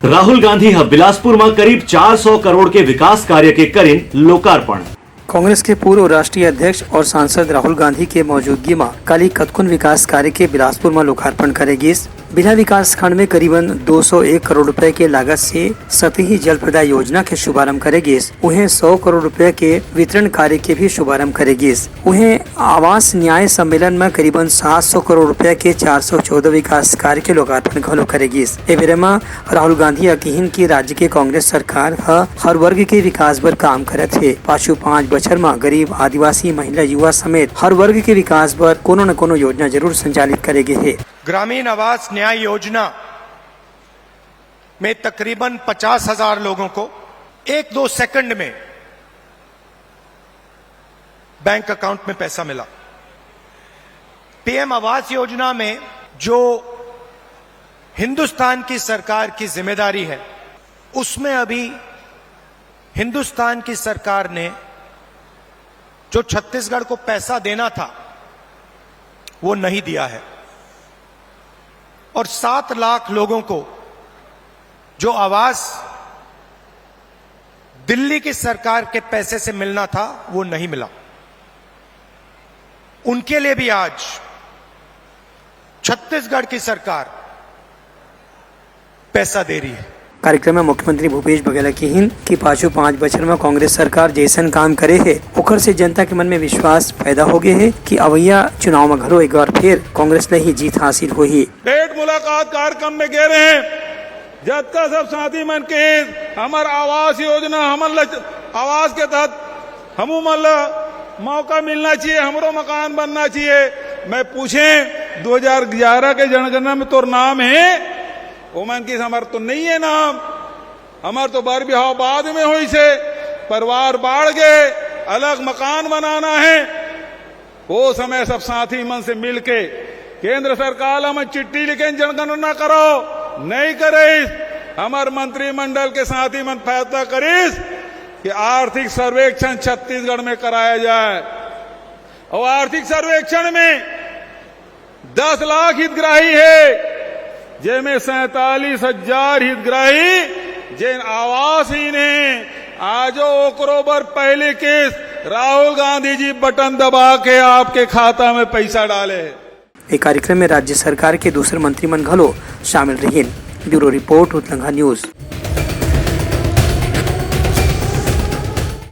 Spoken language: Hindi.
राहुल गांधी बिलासपुर में करीब 400 करोड़ के विकास कार्य के करीन लोकार्पण। कांग्रेस के पूर्व राष्ट्रीय अध्यक्ष और सांसद राहुल गांधी के मौजूदगी में कल कतकुन विकास कार्य के बिलासपुर में लोकार्पण करेगी। बिना विकास खंड में करीबन 201 करोड़ रुपए के लागत से सतही जल प्रदाय योजना के शुभारंभ करेगी। उन्हें 100 करोड़ रुपए के वितरण कार्य के भी शुभारंभ करेगी। उन्हें आवास न्याय सम्मेलन में करीबन 700 करोड़ रुपए के 414 विकास कार्य के लोकार्पण घलो करेगी। एवरे में राहुल गांधी अकीन की राज्य के कांग्रेस सरकार हर वर्ग के विकास पर काम करत है। पाछू 5 बछर में गरीब, आदिवासी, महिला, युवा समेत हर वर्ग के विकास पर कोनो न कोनो योजना जरूर संचालित करेगी है। ग्रामीण आवास न्याय योजना में तकरीबन 50,000 लोगों को 1-2 सेकंड में बैंक अकाउंट में पैसा मिला। पीएम आवास योजना में जो हिंदुस्तान की सरकार की जिम्मेदारी है, उसमें अभी हिंदुस्तान की सरकार ने जो छत्तीसगढ़ को पैसा देना था वो नहीं दिया है, और 7 लाख लोगों को जो आवास दिल्ली की सरकार के पैसे से मिलना था वो नहीं मिला। उनके लिए भी आज छत्तीसगढ़ की सरकार पैसा दे रही है। कार्यक्रम में मुख्यमंत्री भूपेश बघेल की पाछू 5 बछर में कांग्रेस सरकार जैसन काम करे है, ओकर से जनता के मन में विश्वास पैदा हो गए है कि अवैया चुनाव में घरो एक बार फिर कांग्रेस ने ही जीत हासिल हुई। भेंट मुलाकात कार्यक्रम में कह रहे हैं जब का सब साथी मन के हमार आवास योजना आवास के तहत हमू मन मौका मिलना चाहिए, हमरो मकान बनना चाहिए। मैं पूछे 2011 के जनगणना में तोर नाम है, ओमन की हमार तो नहीं है नाम, हमार तो बर बिहाव बाद में हुई से, परिवार बाढ़ गए, अलग मकान बनाना है। वो समय सब साथी मन से मिलके केंद्र सरकार में चिट्ठी लिखे जनगणना करो, नहीं करिस। हमार मंत्रिमंडल के साथी मन फैसला करिस कि आर्थिक सर्वेक्षण छत्तीसगढ़ में कराया जाए, और आर्थिक सर्वेक्षण में 10 लाख हितग्राही है, जिनमें 47,000 हितग्राही जिन आवासहीन है। आजो ओकरो बर पहले केस राहुल गांधी जी बटन दबा के आपके खाता में पैसा डाले। एक कार्यक्रम में राज्य सरकार के दूसरे मंत्रीमंडल घलो शामिल रही। ब्यूरो रिपोर्ट, उत्तलंघा न्यूज।